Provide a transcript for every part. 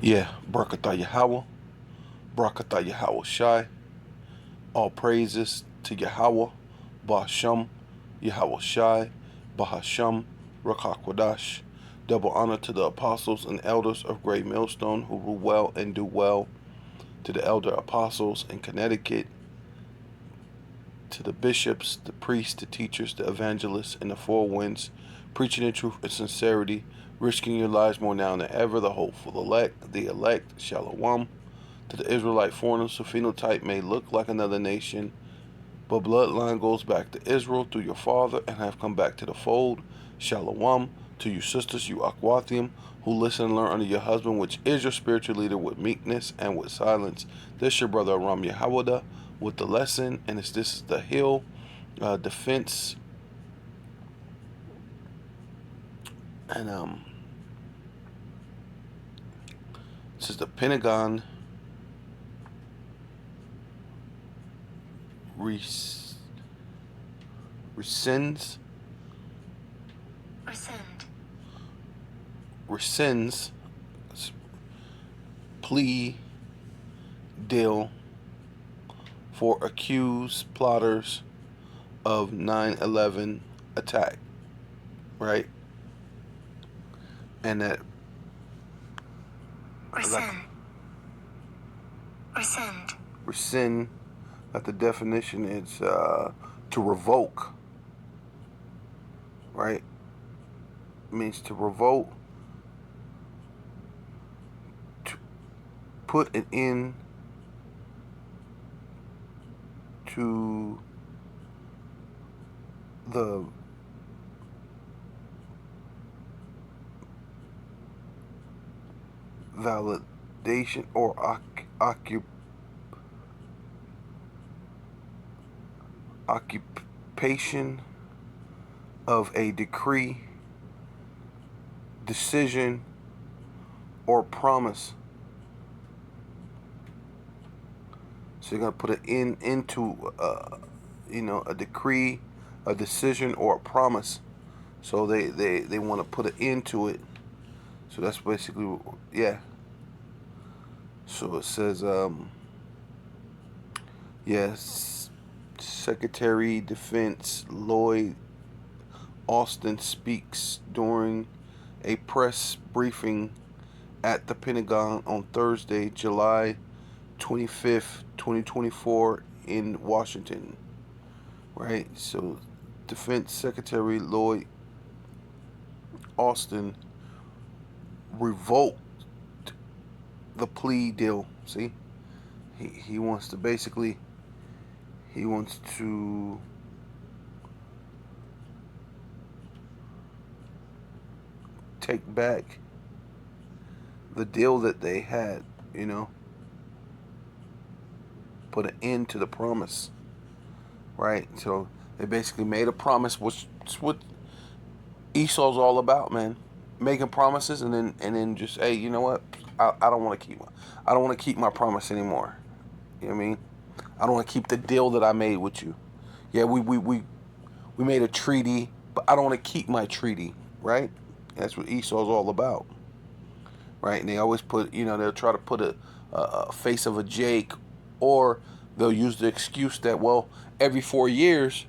Yeah, Barakatah Yahweh, Barakatah Yahweh Shai. All praises to Yahweh, Bahasham, Yahweh Shai, Bahasham, Rakakwadash. Double honor to the apostles and elders of Great Millstone who rule well and do well, to the elder apostles in Connecticut, to the bishops, the priests, the teachers, the evangelists, and the four winds, preaching in truth and sincerity, risking your lives more now than ever, the hopeful elect, Shalom. To the Israelite foreigners whose phenotype may look like another nation, but bloodline goes back to Israel through your father and have come back to the fold, Shalom. To you sisters, you Akwathium, who listen and learn under your husband, which is your spiritual leader, with meekness and with silence. This your brother Aram Yahawada with the lesson, and this is the Hill defense. And this is the Pentagon rescinds plea deal for accused plotters of 9/11 attack, right? And that rescind, that the definition is to revoke, right? It means to revoke, to put an end to the validation or occupation of a decree, decision, or promise. So you're going to put an end into a decree, a decision, or a promise. So they want to put an end to it. So that's basically, yeah. So it says, yes, Secretary Defense Lloyd Austin speaks during a press briefing at the Pentagon on Thursday, July 25th, 2024 in Washington, right? So Defense Secretary Lloyd Austin revoked the plea deal. See, he wants to basically, he wants to take back the deal that they had, put an end to the promise, right? So they basically made a promise, which is what Esau's all about, man. Making promises and then just, hey, you know what? I don't want to keep my promise anymore. You know what I mean? I don't want to keep the deal that I made with you. Yeah, we made a treaty, but I don't want to keep my treaty, right? That's what Esau's all about, right? And they always put, they'll try to put a face of a Jake, or they'll use the excuse that, well, every 4 years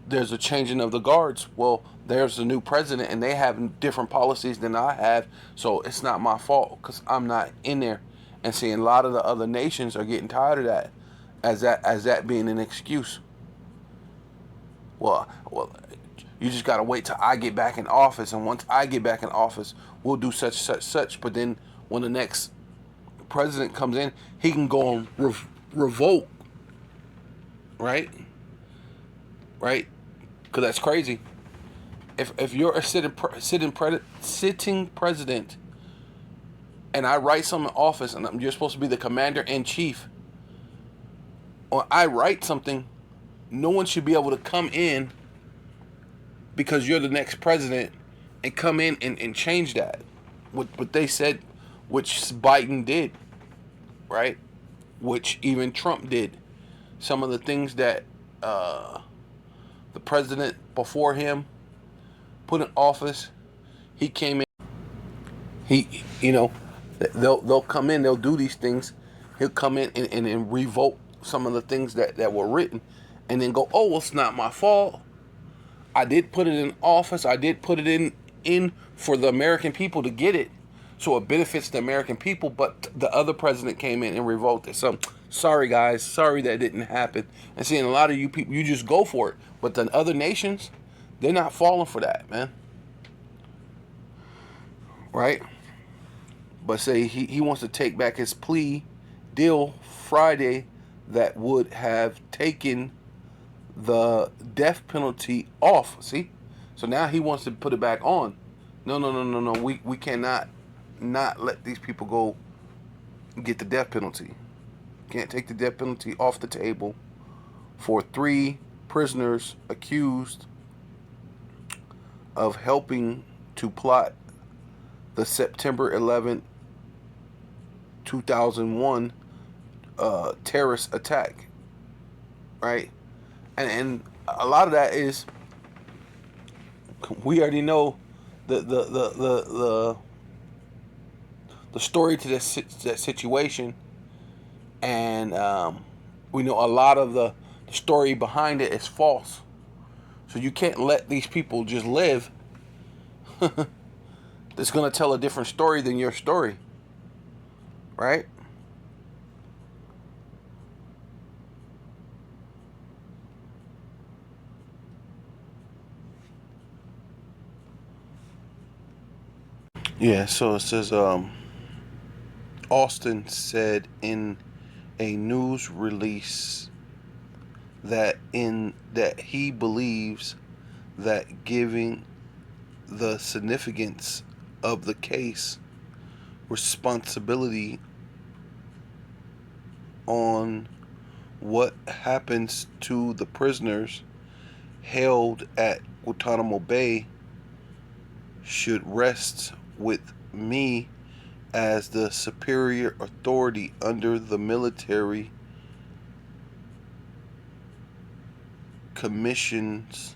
there's a changing of the guards. Well, there's a new president and they have different policies than I have, so it's not my fault because I'm not in there. And seeing a lot of the other nations are getting tired of that, as that being an excuse. Well, you just gotta wait till I get back in office, and once I get back in office, we'll do such. But then when the next president comes in, he can go and revoke, right? Right? Because that's crazy. If you're a sitting president, and I write something in office, and you're supposed to be the commander in chief, or I write something, no one should be able to come in because you're the next president and come in and change that. What they said, which Biden did, right? Which even Trump did. Some of the things that the president before him put in office, he came in, he They'll come in, they'll do these things. He'll come in and revoke some of the things that were written, and then go, oh, well, it's not my fault. I did put it in office. I did put it in for the American people to get it, so it benefits the American people. But the other president came in and revoked it. So sorry, guys. Sorry that didn't happen. And seeing a lot of you people, you just go for it. But the other nations, they're not falling for that, man. Right? But say he wants to take back his plea deal Friday that would have taken the death penalty off. See? So now he wants to put it back on. No, no, no, no, no. We cannot not let these people go get the death penalty. Can't take the death penalty off the table for 3 prisoners accused of helping to plot the September 11th, 2001 terrorist attack. Right? And a lot of that is, we already know the story to that situation, and we know a lot of the story behind it is false. So you can't let these people just live that's going to tell a different story than your story, right? Yeah, so it says Austin said in a news release that he believes that giving the significance of the case responsibility on what happens to the prisoners held at Guantanamo Bay should rest with me as the superior authority under the Military Commissions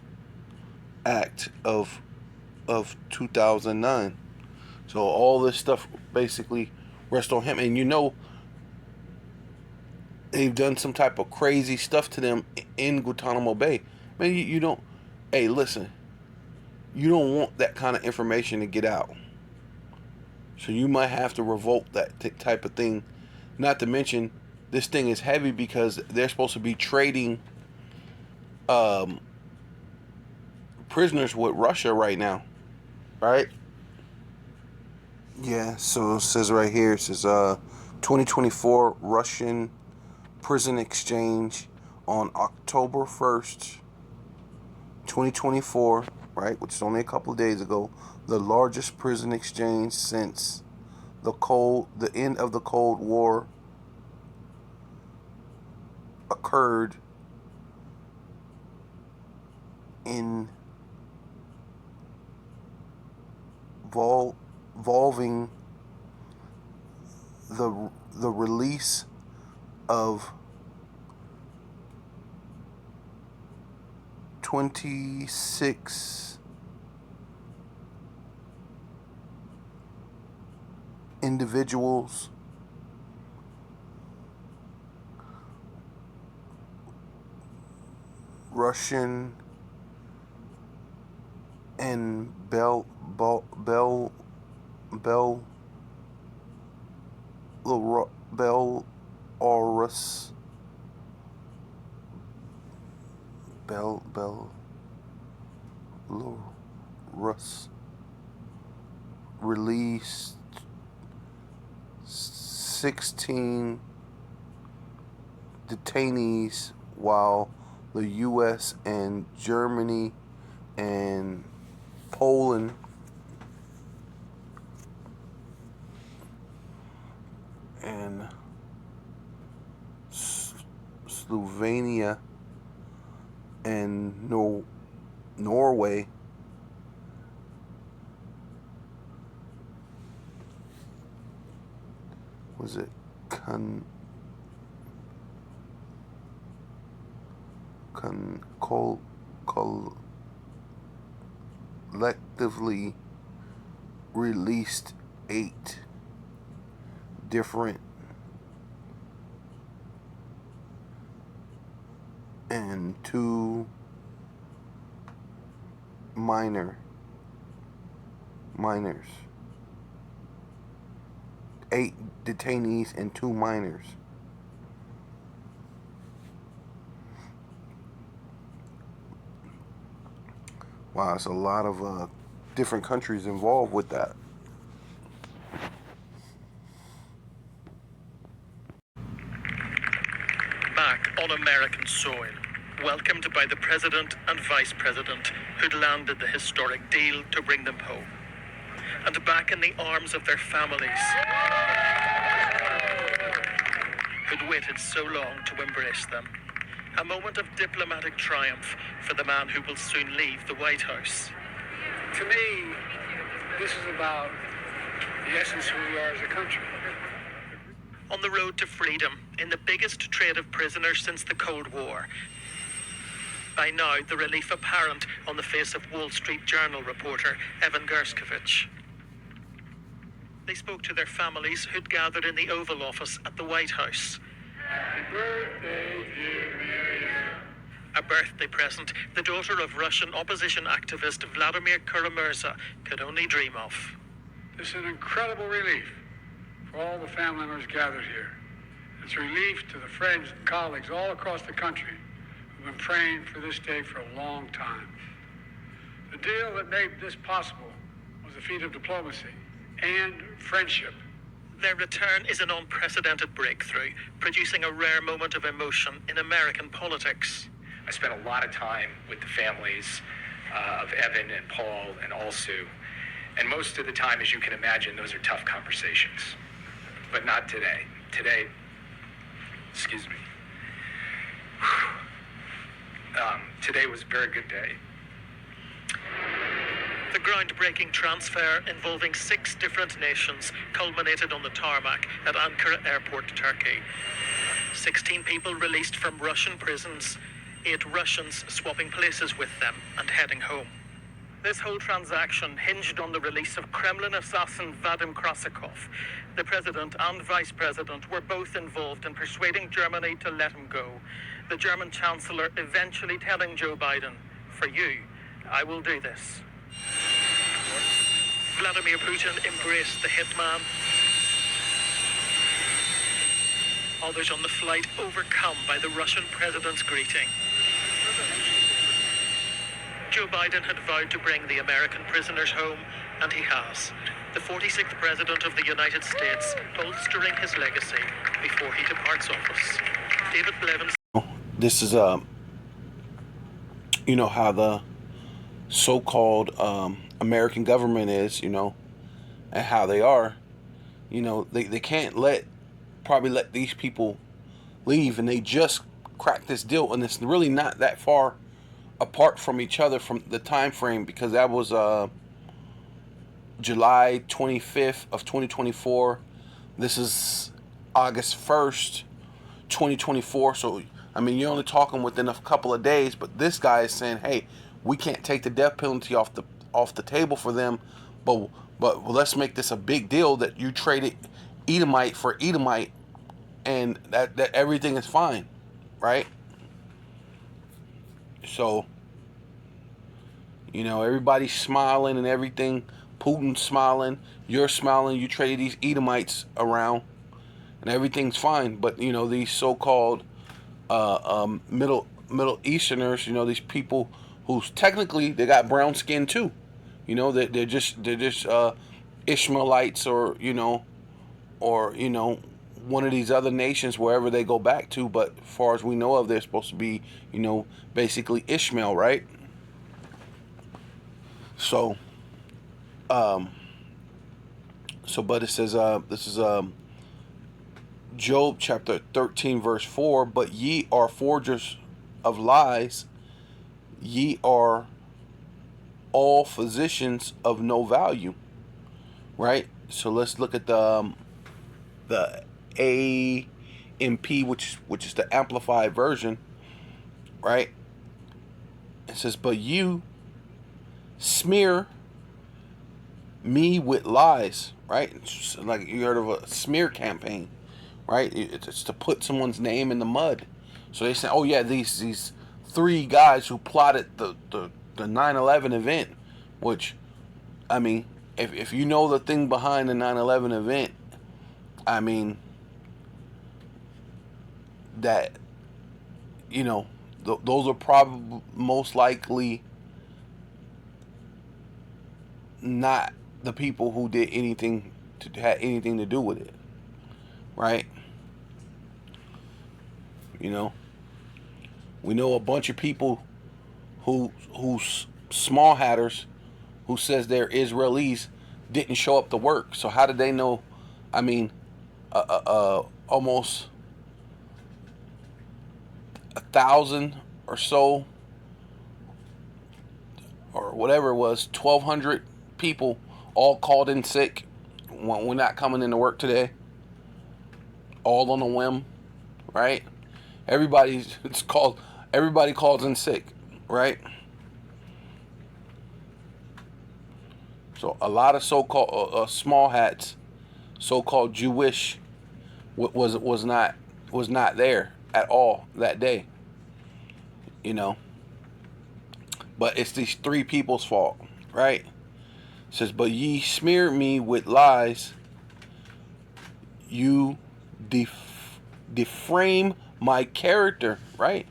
Act of 2009. So all this stuff basically rests on him. And you know, they've done some type of crazy stuff to them in Guantanamo Bay. Man, you don't, hey, listen, you don't want that kind of information to get out. So you might have to revoke that type of thing. Not to mention, this thing is heavy because they're supposed to be trading prisoners with Russia right now, right? Yeah, so it says right here, it says 2024 Russian prison exchange on October 1st, 2024, right, which is only a couple of days ago, the largest prison exchange since the end of the Cold War occurred involving the release of 26 individuals Russian and Belarus released 16 detainees, while the U.S. and Germany and Poland and Slovenia and Norway was it collectively released 8 different and 2 minors. 8 detainees and 2 minors. Wow, it's a lot of different countries involved with that. Back on American soil, welcomed by the President and Vice President who'd landed the historic deal to bring them home. And back in the arms of their families who'd waited so long to embrace them. A moment of diplomatic triumph for the man who will soon leave the White House. To me, this is about the essence of who we are as a country. On the road to freedom, in the biggest trade of prisoners since the Cold War. By now, the relief apparent on the face of Wall Street Journal reporter Evan Gershkovich. They spoke to their families who'd gathered in the Oval Office at the White House. Happy birthday, dear Miriam. A birthday present the daughter of Russian opposition activist Vladimir Kara-Murza could only dream of. This is an incredible relief for all the family members gathered here. It's a relief to the friends and colleagues all across the country who've been praying for this day for a long time. The deal that made this possible was a feat of diplomacy and friendship. Their return is an unprecedented breakthrough, producing a rare moment of emotion in American politics. I spent a lot of time with the families of Evan and Paul and Alsu. And most of the time, as you can imagine, those are tough conversations. But not today. Today, excuse me. Today was a very good day. The groundbreaking transfer involving 6 different nations culminated on the tarmac at Ankara Airport, Turkey. 16 people released from Russian prisons, 8 Russians swapping places with them and heading home. This whole transaction hinged on the release of Kremlin assassin Vadim Krasikov. The president and vice president were both involved in persuading Germany to let him go. The German chancellor eventually telling Joe Biden, "For you, I will do this." Vladimir Putin embraced the hitman. Others on the flight overcome by the Russian president's greeting. Joe Biden had vowed to bring the American prisoners home, and he has. The 46th President of the United States bolstering his legacy before he departs office. David Blevins. This is you know how the so-called American government is, you know, and how they are. You know, they can't probably let these people leave, and they just cracked this deal, and it's really not that far apart from each other from the time frame, because that was July 25th of 2024. This is August 1st, 2024. So I mean, you're only talking within a couple of days, but this guy is saying, hey, we can't take the death penalty off the table for them, but let's make this a big deal that you traded Edomite for Edomite, and that everything is fine, right? So, you know, everybody's smiling and everything. Putin's smiling, you're smiling, you traded these Edomites around, and everything's fine. But, you know, these so-called Middle Easterners, you know, these people who's technically, they got brown skin too. You know, they're just Ishmaelites, or, you know, one of these other nations wherever they go back to. But as far as we know of, they're supposed to be, you know, basically Ishmael, right? So, but it says, this is Job chapter 13 verse 4, but ye are forgers of lies, ye are all physicians of no value, right? So let's look at the AMP, which is the amplified version, right? It says, but you smear me with lies, right? It's like you heard of a smear campaign, right? It's to put someone's name in the mud. So they say, oh yeah, these three guys who plotted the 9/11 event, which, I mean, if you know the thing behind the 9/11 event, I mean, that, you know, those are probably most likely not the people who did anything to had anything to do with it, right? You know, we know a bunch of people who's small hatters who says they're Israelis didn't show up to work. So how did they know? I mean, almost 1,000 or so, or whatever it was, 1,200 people all called in sick. We're not coming into work today. All on a whim, right? Everybody calls in sick, right? So a lot of so-called small hats, so-called Jewish, was not there at all that day, you know. But it's these three people's fault, right? It says, but ye smeared me with lies, you deframe my character, right?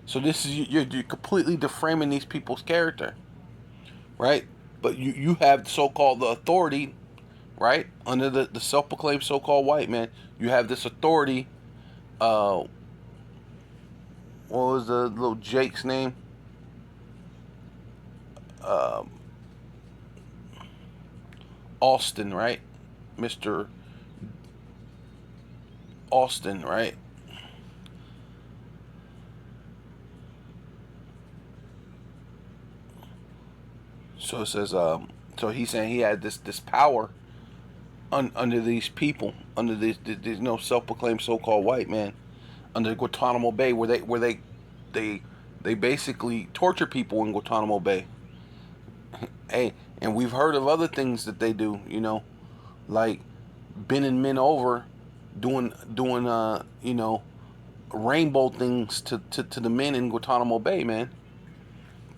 So this is you're completely deframing these people's character, right? But you have so-called the authority, right? Under the self-proclaimed so-called white man, you have this authority. What was the little Jake's name? Um, Austin, right? Mr. Austin, right? So it says, so he's saying he had this power under these people, under these no self-proclaimed so-called white man, under Guantanamo Bay, where they basically torture people in Guantanamo Bay. Hey, and we've heard of other things that they do, you know, like bending men over, doing you know, rainbow things to the men in Guantanamo Bay, man.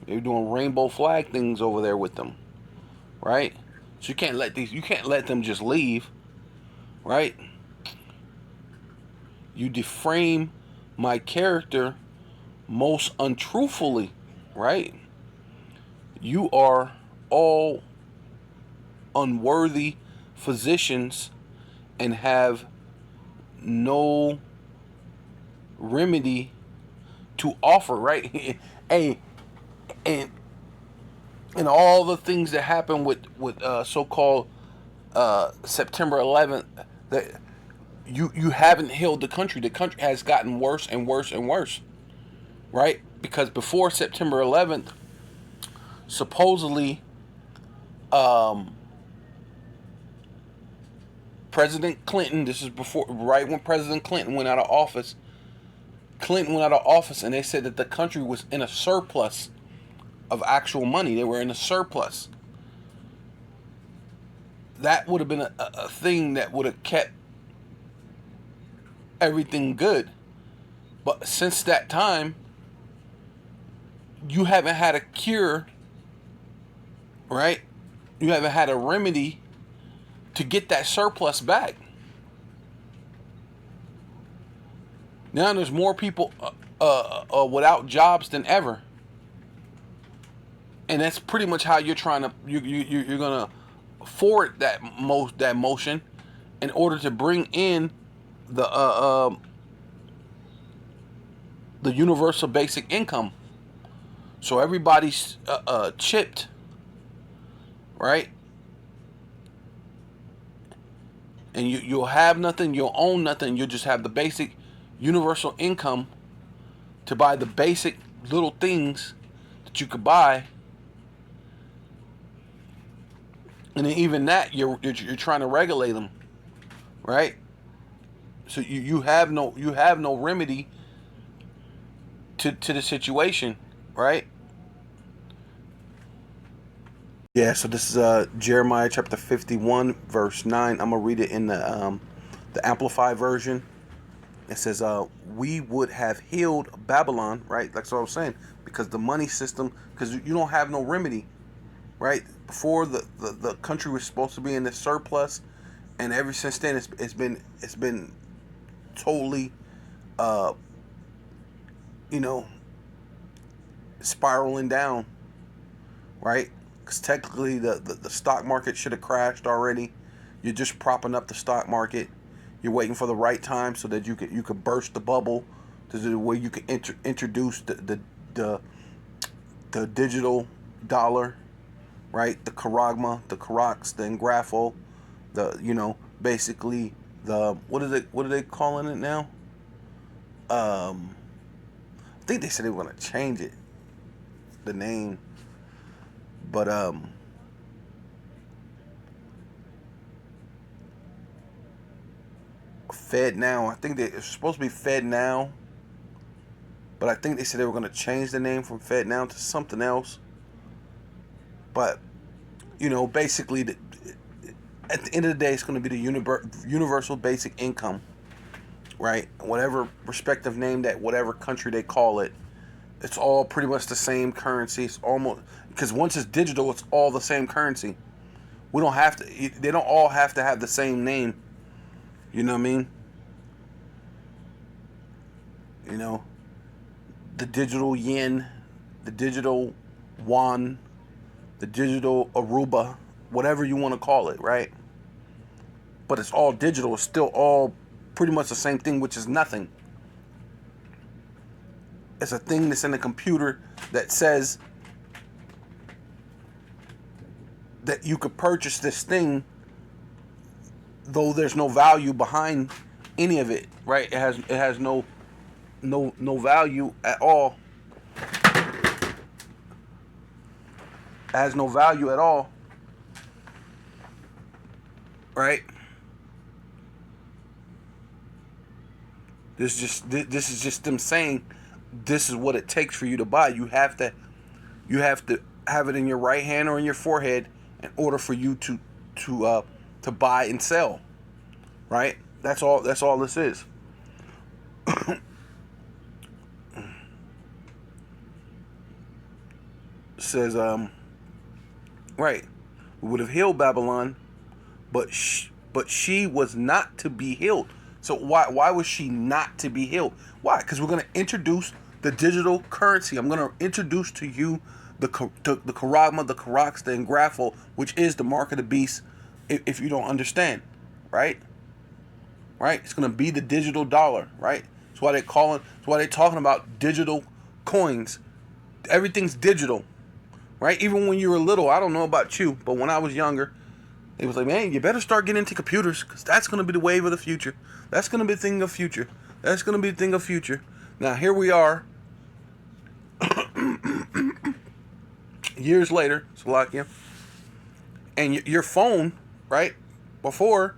They're doing rainbow flag things over there with them, right? So you can't let them just leave, right? You deframe my character most untruthfully, right? You are all unworthy physicians and have no remedy to offer, right? Hey, and all the things that happened with so-called September 11th, that you haven't healed the country. The country has gotten worse and worse and worse, right? Because before September 11th, supposedly, President Clinton, this is before, right when President Clinton went out of office. Clinton went out of office, and they said that the country was in a surplus of actual money. They were in a surplus. That would have been a thing that would have kept everything good. But since that time, you haven't had a cure, right? You haven't had a remedy to get that surplus back. Now there's more people without jobs than ever, and that's pretty much how you're trying to you're gonna forward that motion in order to bring in the universal basic income, so everybody's chipped, right? And you'll have nothing, you'll own nothing, you'll just have the basic universal income to buy the basic little things that you could buy. And then even that, you're trying to regulate them, right? So you have no remedy to the situation, right? Yeah, so this is Jeremiah chapter 51, verse 9. I'm gonna read it in the Amplified version. It says, "We would have healed Babylon, right? That's what I was saying, because the money system, because you don't have no remedy, right? Before the country was supposed to be in the surplus, and ever since then it's been totally, uh, you know, spiraling down, right? Because technically the stock market should have crashed already. You're just propping up the stock market. You're waiting for the right time so that you could burst the bubble, to the way you can introduce the digital dollar, right? The Karagma, the Karax, the Engrafo, basically the what are they calling it now? I think they said they were gonna change it, the name, but Fed Now. I think it's supposed to be Fed Now, but I think they said they were going to change the name from Fed Now to something else. But basically, at the end of the day, it's going to be the universal basic income, right? Whatever respective name that whatever country they call it, it's all pretty much the same currency. It's almost, because once it's digital, it's all the same currency. We don't have to. They don't all have to have the same name. You know what I mean? You know, the digital yen, the digital yuan, the digital Aruba, whatever you want to call it, right? But it's all digital. It's still all pretty much the same thing, which is nothing. It's a thing that's in a computer that says that you could purchase this thing, though there's no value behind any of it, right? It has no value at all. It has no value at all, right? This is just them saying this is what it takes for you to buy. You have to have it in your right hand or in your forehead in order for you to buy and sell, right? That's all this is. It says right, we would have healed Babylon, but she was not to be healed. So why was she not to be healed? Why? Because we're going to introduce the digital currency. I'm going to introduce to you the Karagma, the Karax, the Engrafo, which is the mark of the beast. If you don't understand, right? Right? It's going to be the digital dollar, right? That's why they're talking about digital coins. Everything's digital, right? Even when you were little, I don't know about you, but when I was younger, it was like, man, you better start getting into computers, because that's going to be the wave of the future. That's going to be the thing of future. That's going to be the thing of future. Now, here we are, years later, Slovakia, and your phone, right? Before,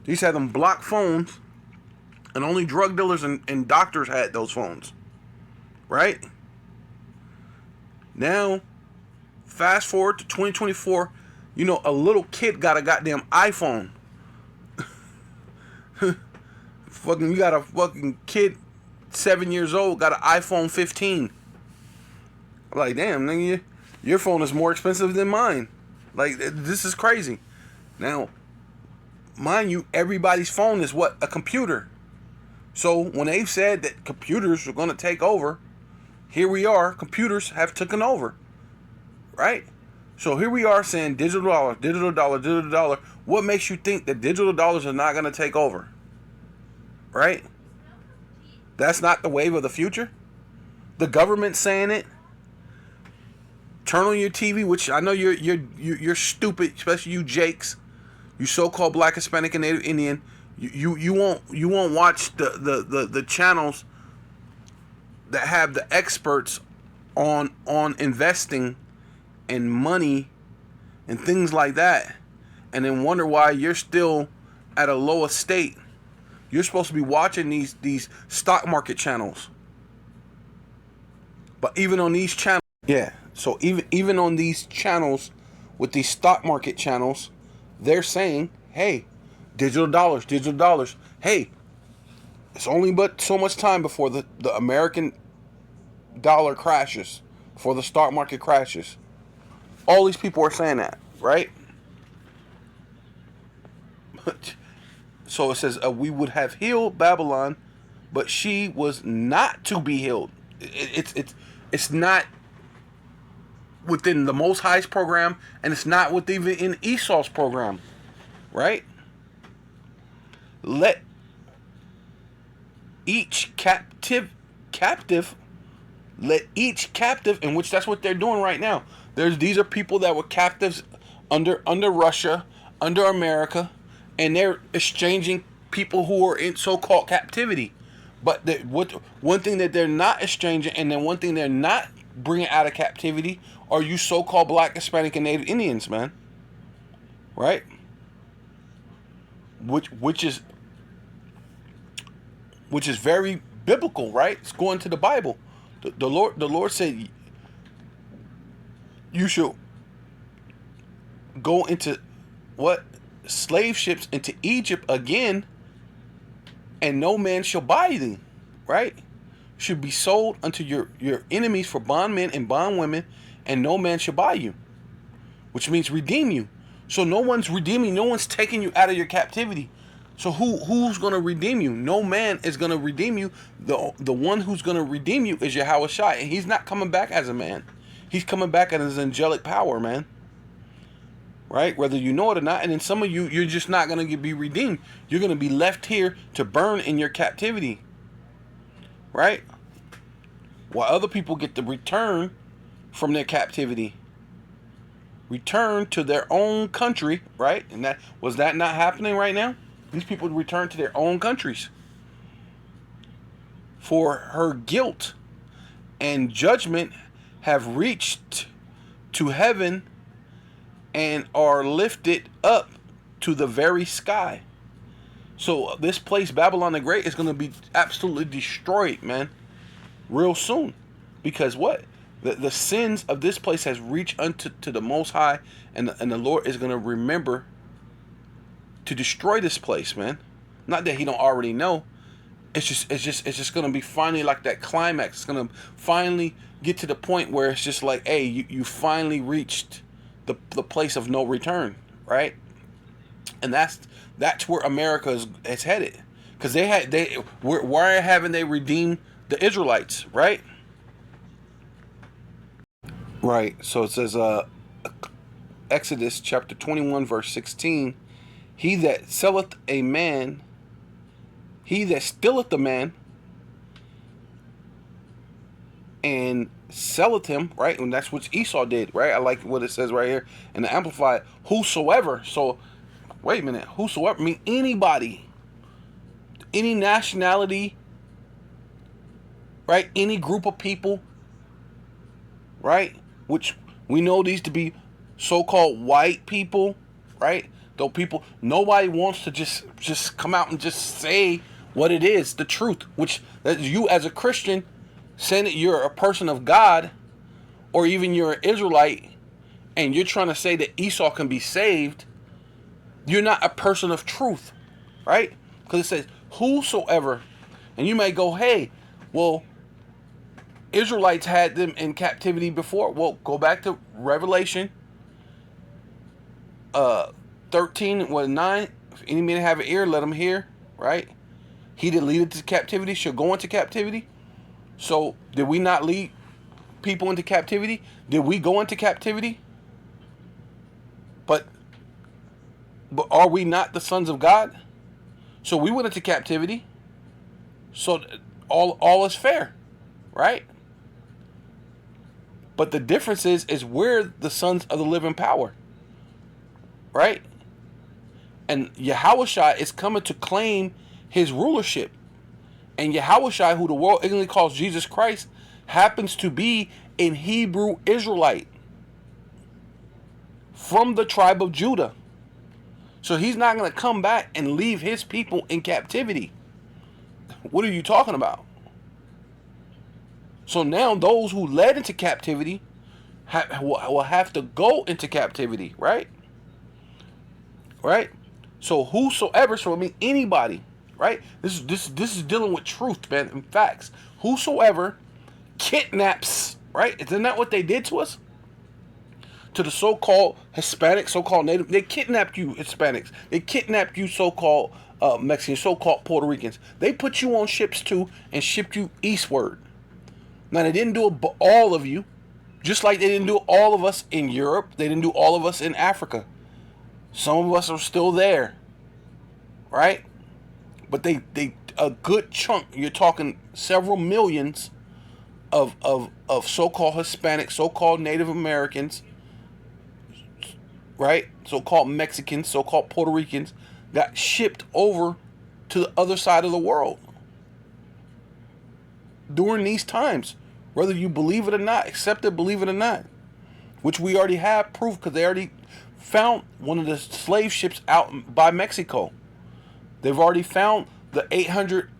you used to have them block phones, and only drug dealers and doctors had those phones, right? Now, fast forward to 2024, a little kid got a goddamn iPhone. You got a fucking kid, 7 years old, got an iPhone 15. Like, damn, nigga, your phone is more expensive than mine. Like, this is crazy. Now, mind you, everybody's phone is what? A computer. So when they've said that computers are going to take over, here we are, computers have taken over, right? So here we are saying digital dollar, digital dollar, digital dollar. What makes you think that digital dollars are not going to take over? Right? That's not the wave of the future. The government's saying it. Turn on your TV, which I know you're stupid, especially you Jakes, you so-called Black, Hispanic, and Native Indian. You won't watch the channels that have the experts on investing and money and things like that, and then wonder why you're still at a lower state. You're supposed to be watching these stock market channels. But even on these channels, yeah. So even on these channels with these stock market channels, they're saying, hey, digital dollars, digital dollars. Hey, it's only but so much time before the American dollar crashes, before the stock market crashes. All these people are saying that, right? So it says, we would have healed Babylon, but she was not to be healed. It's not within the Most High's program, and it's not within even in Esau's program, right? Let each captive, let each captive, in which that's what they're doing right now. These are people that were captives under Russia, under America, and they're exchanging people who are in so-called captivity. But one thing that they're not exchanging, and then one thing they're not bringing out of captivity, are you so-called Black, Hispanic, and Native Indians, man. Right? Which is very biblical, right? It's going to the Bible. The Lord said you should go into slave ships into Egypt again, and no man shall buy thee, right? Should be sold unto your enemies for bondmen and bondwomen, and no man shall buy you, which means redeem you. So no one's redeeming, no one's taking you out of your captivity. So who's going to redeem you? No man is going to redeem you. The one who's going to redeem you is Yahweh Shai, and he's not coming back as a man. He's coming back as his angelic power, man. Right? Whether you know it or not. And then some of you're just not going to be redeemed. You're going to be left here to burn in your captivity. Right? While other people get to return from their captivity. Return to their own country. Right? And was that not happening right now? These people return to their own countries. For her guilt and judgment have reached to heaven and are lifted up to the very sky. So this place, Babylon the Great, is going to be absolutely destroyed, man, real soon. Because what? The sins of this place has reached unto the Most High, and the Lord is going to remember to destroy this place, man. Not that he don't already know. It's just going to be finally like that climax. It's going to finally get to the point where it's just like, hey, you finally reached the place of no return, right? And that's where America is headed, because why haven't they redeemed the Israelites, right? Right. So it says, Exodus chapter 21 verse 16, he that stealeth a man, and selleth him, right? And that's what Esau did, right? I like what it says right here in the Amplified. Whosoever. So, wait a minute. Whosoever mean anybody, any nationality, right? Any group of people, right? Which we know these to be so-called white people, right? Though people, nobody wants to just come out and just say what it is, the truth. Which that you as a Christian, saying that you're a person of God, or even you're an Israelite, and you're trying to say that Esau can be saved, you're not a person of truth, right? Because it says, whosoever, and you may go, hey, well, Israelites had them in captivity before. Well, go back to Revelation 13:9. If any man have an ear, let him hear, right? He that leadeth to captivity shall go into captivity. So, did we not lead people into captivity? Did we go into captivity? But are we not the sons of God? So we went into captivity. So all is fair, right? But the difference is we're the sons of the living power, right? And Yahushua is coming to claim his rulership. And Yahushua, who the world ignorantly calls Jesus Christ, happens to be an Hebrew Israelite from the tribe of Judah. So he's not going to come back and leave his people in captivity. What are you talking about? So now those who led into captivity will have to go into captivity, right? Right? So whosoever, so I mean anybody, right? This is dealing with truth, man, and facts. Whosoever kidnaps, right? Isn't that what they did to us? To the so-called Hispanic, so-called Native, they kidnapped you Hispanics. They kidnapped you so-called Mexicans, so-called Puerto Ricans. They put you on ships too and shipped you eastward. Now they didn't do it all of you, just like they didn't do all of us in Europe. They didn't do all of us in Africa. Some of us are still there, right? But they a good chunk. You're talking several millions of so-called Hispanic, so-called Native Americans, right? So-called Mexicans, so-called Puerto Ricans got shipped over to the other side of the world during these times, whether you believe it or not, accept it, believe it or not, which we already have proof because they already found one of the slave ships out by Mexico. They've already found the 800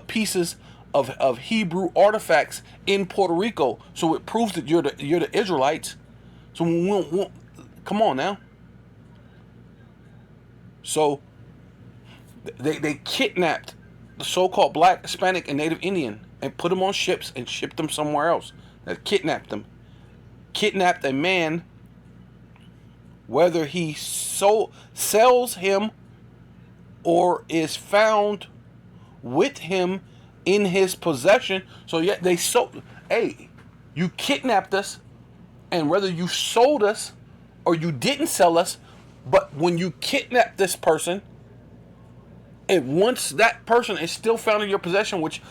pieces of Hebrew artifacts in Puerto Rico, so it proves that you're the Israelites. So come on now. So they kidnapped the so-called Black, Hispanic, and Native Indian and put them on ships and shipped them somewhere else. They kidnapped them. Kidnapped a man, whether he sells him or is found with him in his possession. So yet they sold. Hey, you kidnapped us, and whether you sold us or you didn't sell us, but when you kidnap this person, and once that person is still found in your possession, which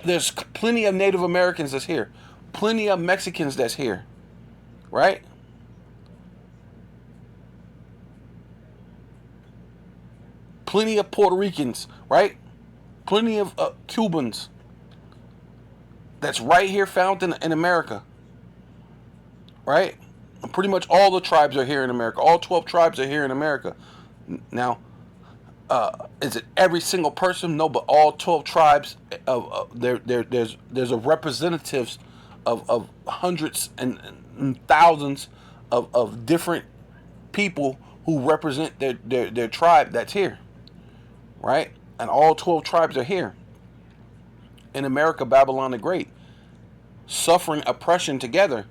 there's plenty of Native Americans that's here, plenty of Mexicans that's here, right? Plenty of Puerto Ricans, right? Plenty of Cubans that's right here found in America, right? And pretty much all the tribes are here in America. All 12 tribes are here in America. Now, is it every single person? No, but all 12 tribes there's a representatives of hundreds and thousands of different people who represent their tribe that's here, right? And all 12 tribes are here in America, Babylon the Great, suffering oppression together,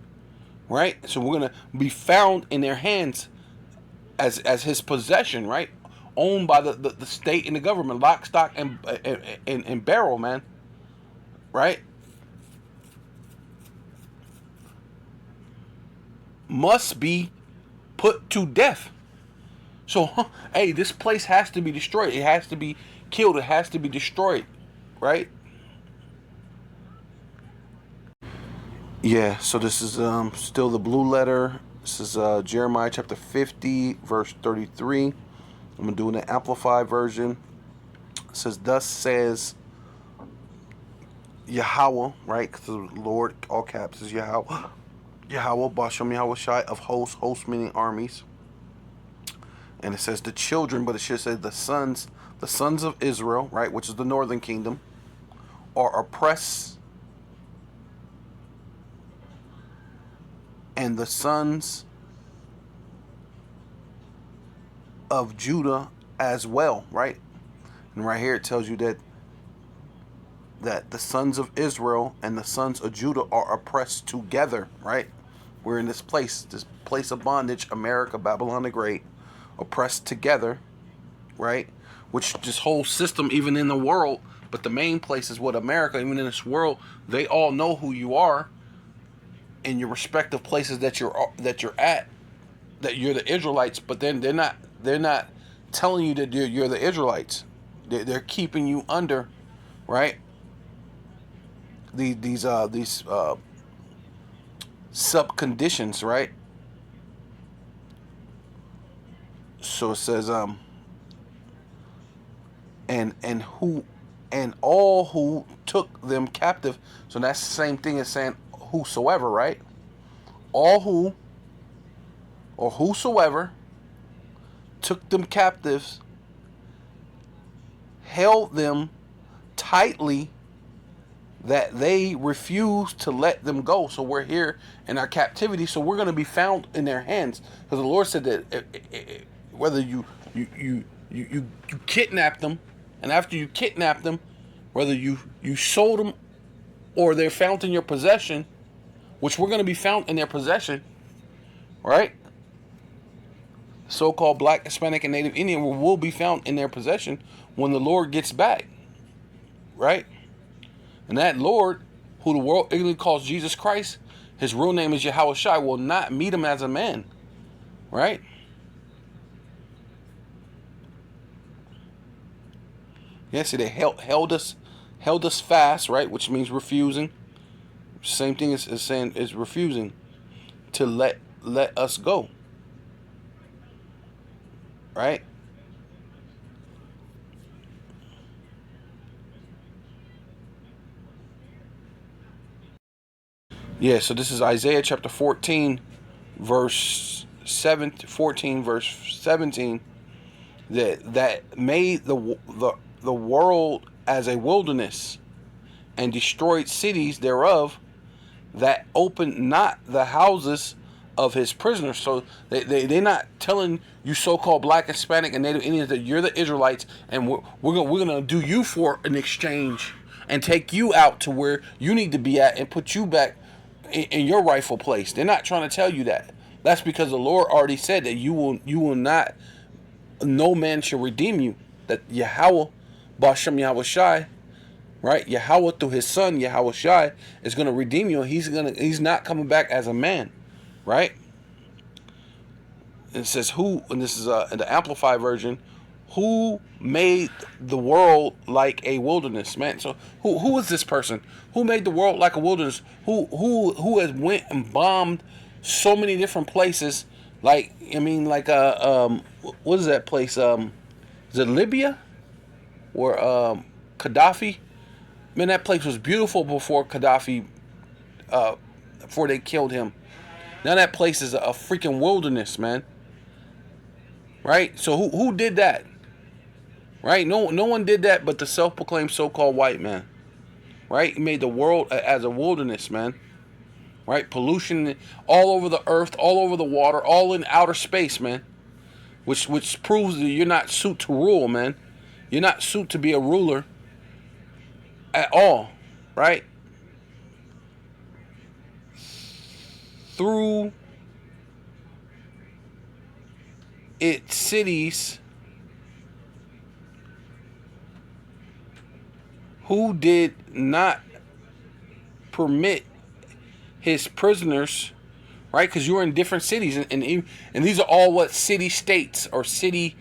right? So we're gonna be found in their hands as his possession, right? Owned by the state and the government, lock, stock, and barrel, man, right? Must be put to death. So, hey, this place has to be destroyed. It has to be killed. It has to be destroyed, right? Yeah. So this is still the blue letter. This is Jeremiah chapter 50, verse 33. I'm gonna do an amplified version. It says, "Thus says Yahweh," right? Because the Lord, all caps, is Yahweh. Yahweh, Bashem Yahweh Shai of hosts, hosts meaning armies. And it says the children, but it should say the sons of Israel, right, which is the northern kingdom, are oppressed, and the sons of Judah as well, right? And right here it tells you that the sons of Israel and the sons of Judah are oppressed together, right? We're in this place of bondage, America, Babylon the Great, oppressed together, right? Which this whole system, even in the world, but the main place is what America, even in this world, they all know who you are in your respective places that you're at, that you're the Israelites, but then they're not telling you that you're the Israelites. They're keeping you under, right? These sub conditions, right? So it says and all who took them captive. So that's the same thing as saying whosoever, right? All who or whosoever took them captives, held them tightly that they refuse to let them go. So we're here in our captivity. So we're going to be found in their hands, because the Lord said that whether you kidnap them, and after you kidnap them, whether you sold them or they're found in your possession, which we're going to be found in their possession, right? So-called Black, Hispanic, and Native Indian will be found in their possession when the Lord gets back, right? And that Lord, who the world ignorantly calls Jesus Christ, his real name is Yahweh Shai, will not meet him as a man, right? Yes, they held us fast, right? Which means refusing. Same thing as saying is refusing to let us go, right? Yeah, so this is Isaiah chapter 14, verse 17, that made the world as a wilderness, and destroyed cities thereof, that opened not the houses of his prisoners. So they're not telling you so-called Black, Hispanic, and Native Indians that you're the Israelites, and we're gonna do you for an exchange and take you out to where you need to be at and put you back in your rightful place. They're not trying to tell you that. That's because the Lord already said that you will not, no man shall redeem you. That Yahweh, Bashem Yahweh Shai, right? Yahweh through his son Yahweh Shai is going to redeem you. He's not coming back as a man, right? It says who, and this is in the Amplified version, who made the world like a wilderness, man. So who is this person? Who made the world like a wilderness? Who has went and bombed so many different places? Like, I mean, like what is that place? Is it Libya? Or Gaddafi? Man, that place was beautiful before Gaddafi, before they killed him. Now that place is a freaking wilderness, man. Right? So who did that? Right? No one did that but the self-proclaimed so-called white man. Right? He made the world as a wilderness, man. Right? Pollution all over the earth, all over the water, all in outer space, man. Which proves that you're not suited to rule, man. You're not suited to be a ruler at all, right? Through its cities, who did not permit his prisoners, right? Because you were in different cities, and these are all what city states or city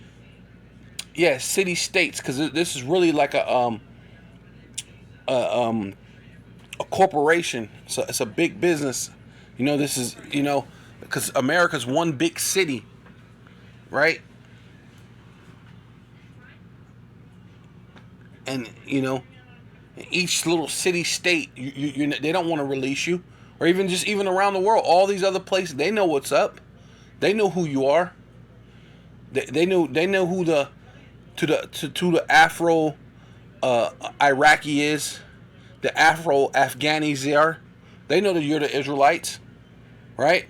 states. Because this is really like a corporation. So it's a big business. This is because America's one big city, right? And each little city state, they don't want to release you, or even around the world, all these other places, they know what's up, they know who you are, they know who the Afro Iraqi is, the Afro Afghanis are, they know that you're the Israelites, right?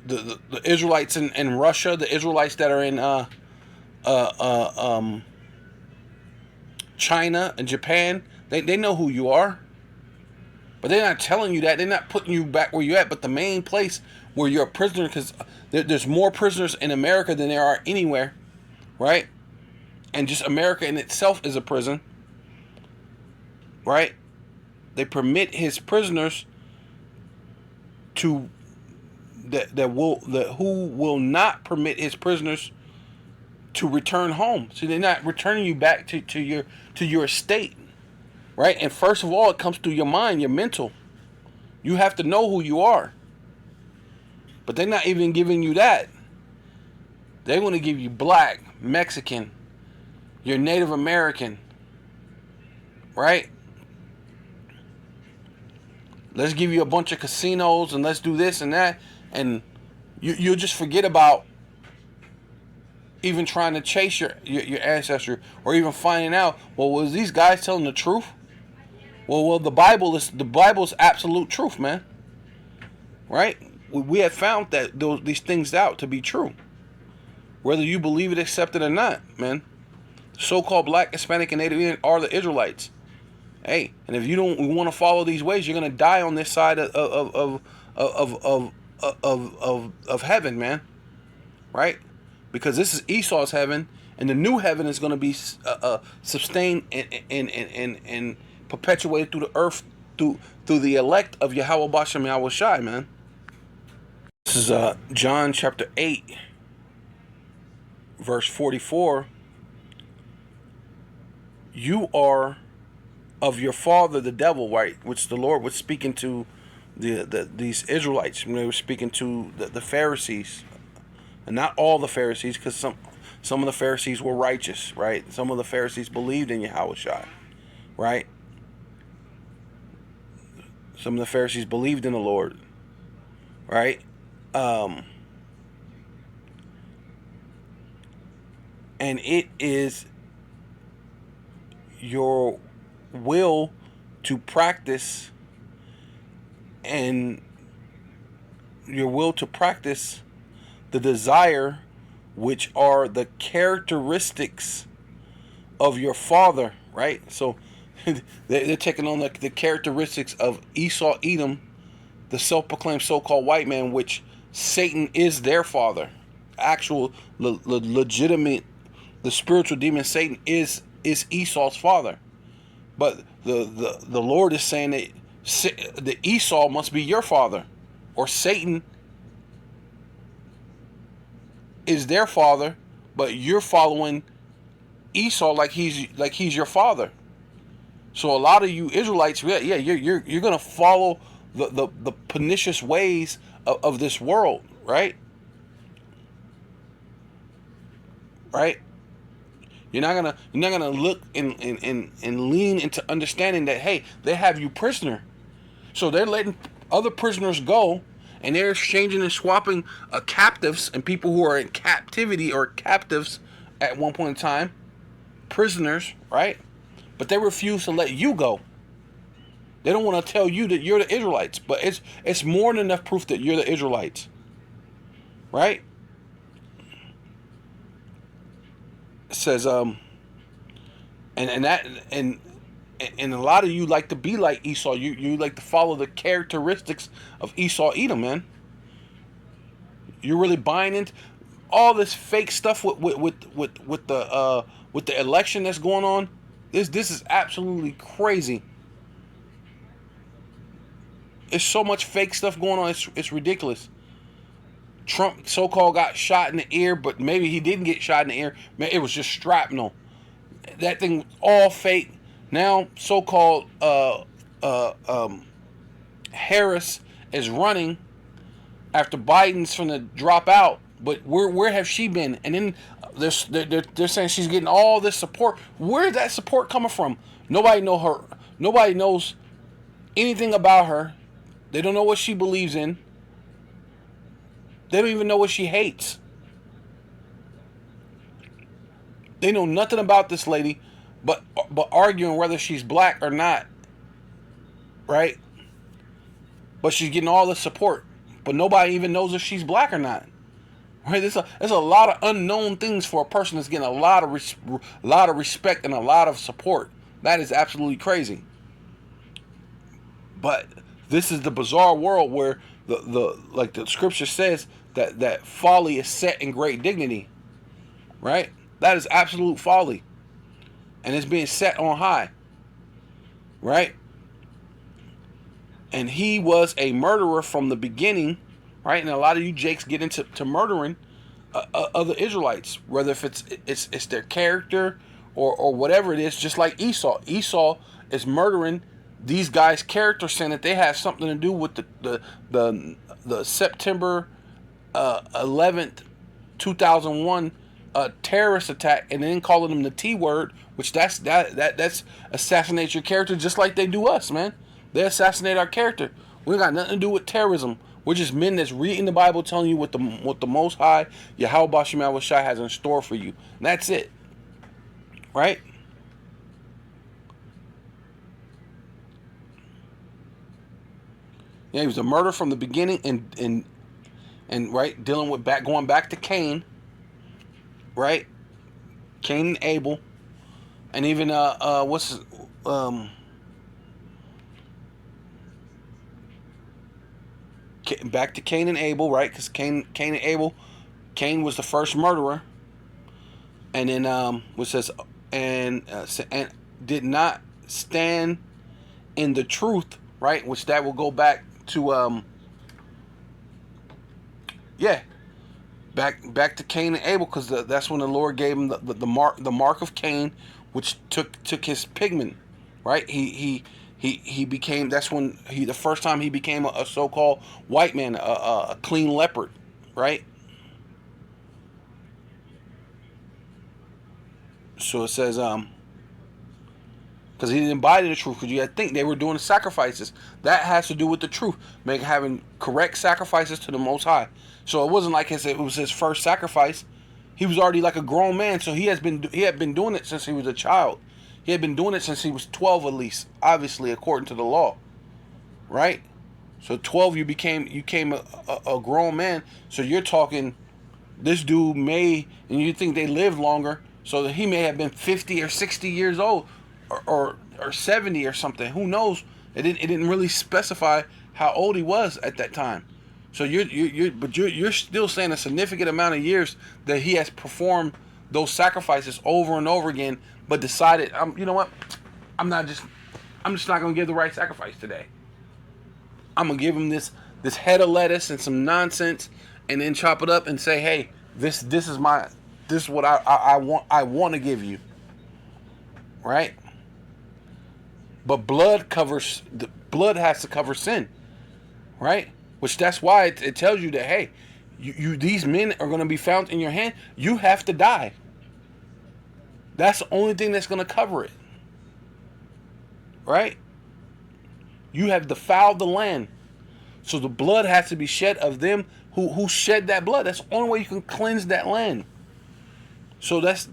The Israelites in Russia, the Israelites that are in China and Japan, they know who you are. But they're not telling you that. They're not putting you back where you're at. But the main place where you're a prisoner, because there's more prisoners in America than there are anywhere, right? And just America in itself is a prison, right? They permit his prisoners who will not permit his prisoners to return home. So they're not returning you back to your state, right? And first of all, it comes through your mind, your mental. You have to know who you are. But they're not even giving you that. They want to give you Black, Mexican, you're Native American, right? Let's give you a bunch of casinos and let's do this and that, and you'll just forget about even trying to chase your ancestry, or even finding out, well, was these guys telling the truth? Well, the Bible's absolute truth, man. Right? We have found that these things out to be true, whether you believe it, accept it or not, man. So-called Black, Hispanic, and Native Indian are the Israelites. Hey, and if you don't want to follow these ways, you're gonna die on this side of heaven, man. Right? Because this is Esau's heaven, and the new heaven is gonna be sustained and perpetuated through the earth through the elect of Yahweh Bashem Yahweh Shai, man. This is John chapter 8, verse 44. You are of your father the devil, right? Which the Lord was speaking to these Israelites when they were speaking to the Pharisees, and not all the Pharisees, because some of the Pharisees were righteous, right? Some of the Pharisees believed in Yahweh Shai, right? Some of the Pharisees believed in the Lord, right? And it is your will to practice, and your will to practice the desire, which are the characteristics of your father, right? So they're taking on the characteristics of Esau, Edom, the self-proclaimed so-called white man, which Satan is their father. Actual legitimate, the spiritual demon Satan is Esau's father. But the Lord is saying that the Esau must be your father, or Satan is their father, but you're following Esau like he's your father. So a lot of you Israelites, you're gonna follow the pernicious ways of this world, right? Right? You're not gonna look and lean into understanding that, hey, they have you prisoner, so they're letting other prisoners go, and they're exchanging and swapping captives and people who are in captivity or captives at one point in time, prisoners, right? But they refuse to let you go. They don't want to tell you that you're the Israelites, but it's more than enough proof that you're the Israelites, right? It says and a lot of you like to be like Esau. You like to follow the characteristics of Esau, Edom, man. You're really buying into all this fake stuff with the election that's going on. This is absolutely crazy. It's so much fake stuff going on. It's ridiculous. Trump so-called got shot in the ear, but maybe he didn't get shot in the ear. It was just shrapnel. That thing was all fake. Now so-called Harris is running after Biden's finna drop out. But where have she been? And then they're saying she's getting all this support. Where's that support coming from? Nobody know her. Nobody knows anything about her. They don't know what she believes in. They don't even know what she hates. They know nothing about this lady, but arguing whether she's black or not, right? But she's getting all the support, but nobody even knows if she's black or not. Right? There's a lot of unknown things for a person that's getting a lot of respect and a lot of support. That is absolutely crazy. But this is the bizarre world where like the scripture says that folly is set in great dignity. Right? That is absolute folly. And it's being set on high. Right? And he was a murderer from the beginning. Right? And a lot of you jakes get into murdering other Israelites, whether if it's their character or whatever it is, just like Esau. Esau is murdering these guys' character, saying that they have something to do with the September 11th, 2001 terrorist attack, and then calling them the T word, which that's assassinate your character, just like they do us, man. They assassinate our character. We got nothing to do with terrorism. We're just men that's reading the Bible, telling you what the Most High, Yahweh Bashem Yahweh Shai, has in store for you. And that's it. Right? Yeah, he was a murderer from the beginning, and right, dealing with going back to Cain, right? Cain and Abel, and even what's his, back to Cain and Abel, right? Because Cain and Abel, Cain was the first murderer, and then which says and did not stand in the truth, right? Which that will go back to yeah, back to Cain and Abel, because that's when the Lord gave him the mark of Cain, which took his pigment, right? He became, that's when the first time he became a so-called white man, a clean leopard, right? So it says because he didn't buy the truth. Because you got to think they were doing the sacrifices. That has to do with the truth, having correct sacrifices to the Most High. So it wasn't like it was his first sacrifice. He was already like a grown man, so he had been doing it since he was a child. He had been doing it since he was 12 at least, obviously according to the law, right? So 12 you became a grown man. So you're talking, this dude and you think they lived longer, so that he may have been 50 or 60 years old, or 70 or something. Who knows? It didn't really specify how old he was at that time. So you're still saying a significant amount of years that he has performed those sacrifices over and over again, but decided, you know what? I'm just not gonna give the right sacrifice today. I'm gonna give him this head of lettuce and some nonsense, and then chop it up and say, hey, this is what I want to give you, right? But blood has to cover sin, right? Which that's why it tells you that, hey, you these men are going to be found in your hand. You have to die. That's the only thing that's going to cover it, right? You have defiled the land, so the blood has to be shed of them who shed that blood. That's the only way you can cleanse that land. So there's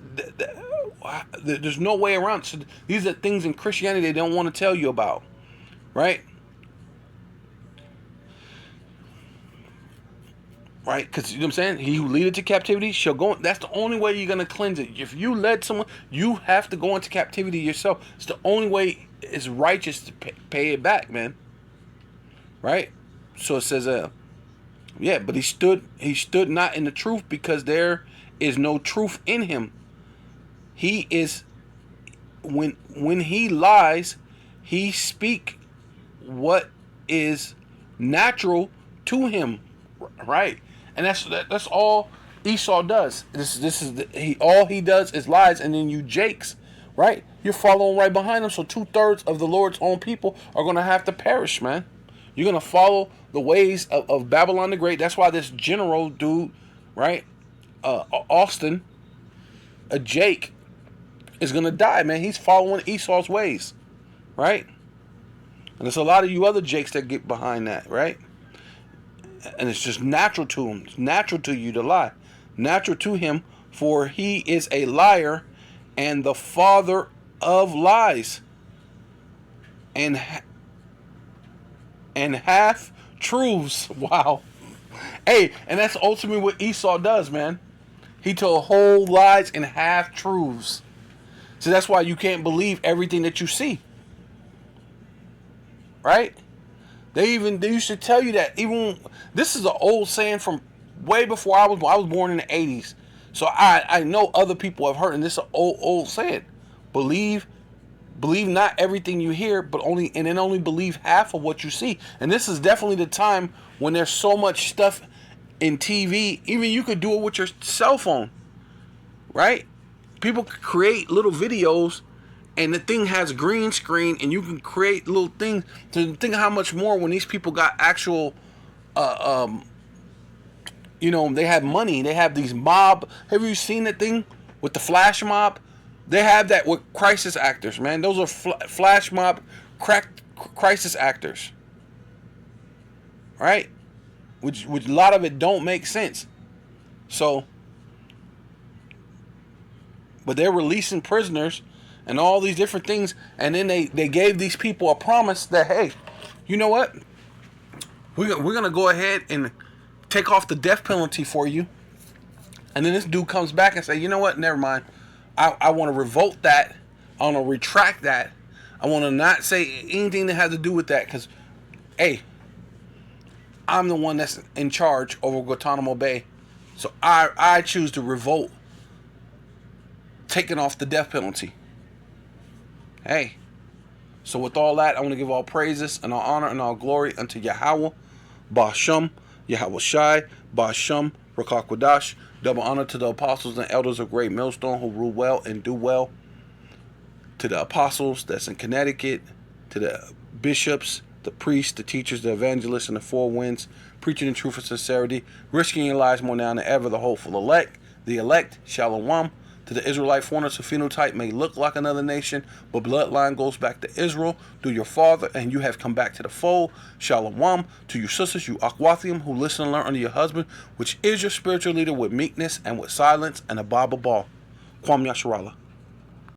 no way around it. So these are things in Christianity they don't want to tell you about, right? Right? Because, you know what I'm saying? He who leadeth to captivity shall go. That's the only way you're going to cleanse it. If you led someone, you have to go into captivity yourself. It's the only way it's righteous to pay it back, man. Right? So it says, yeah, but he stood not in the truth, because there is no truth in him. He is, when he lies, he speak what is natural to him, right? And that's all Esau does. All he does is lies, and then you jakes, right? You're following right behind him. So 2/3 of the Lord's own people are gonna have to perish, man. You're gonna follow the ways of Babylon the Great. That's why this general dude, right, Austin, a Jake, is gonna die, man. He's following Esau's ways, right? And there's a lot of you other Jakes that get behind that, right? And it's just natural to him. It's natural to you to lie. Natural to him, for he is a liar and the father of lies. And half truths. Wow. Hey, and that's ultimately what Esau does, man. He told whole lies and half truths. So that's why you can't believe everything that you see. Right? They used to tell you that. Even this is an old saying from way before I was born in the 80s. So I know other people have heard, and this is an old saying. Believe not everything you hear, but only believe half of what you see. And this is definitely the time when there's so much stuff in TV. Even you could do it with your cell phone, right? People create little videos, and the thing has green screen, and you can create little things. To think of how much more when these people got actual, they have money. They have these mob. Have you seen that thing with the flash mob? They have that with crisis actors, man. Those are flash mob crisis actors, right? which a lot of it don't make sense. So, but they're releasing prisoners and all these different things, and then they gave these people a promise that, hey, you know what? We're going to go ahead and take off the death penalty for you. And then this dude comes back and say, you know what? Never mind. I want to revoke that. I want to retract that. I want to not say anything that has to do with that because, hey, I'm the one that's in charge over Guantanamo Bay. So I choose to revolt taking off the death penalty. Hey. So with all that, I want to give all praises and all honor and all glory unto Yahweh, Ba'asham, Yahweh Shai, Ba'asham, Rakakwadash. Double honor to the apostles and elders of Great Millstone who rule well and do well. To the apostles that's in Connecticut, to the bishops, the priests, the teachers, the evangelists, and the four winds, preaching in truth and sincerity, risking your lives more now than ever, the hopeful elect, Shalom. To the Israelite foreigners whose phenotype may look like another nation, but bloodline goes back to Israel through your father, and you have come back to the fold. Shalom. To you sisters, you Akwathium, who listen and learn under your husband, which is your spiritual leader, with meekness and with silence and a Bible ball. Kwam Yasharallah.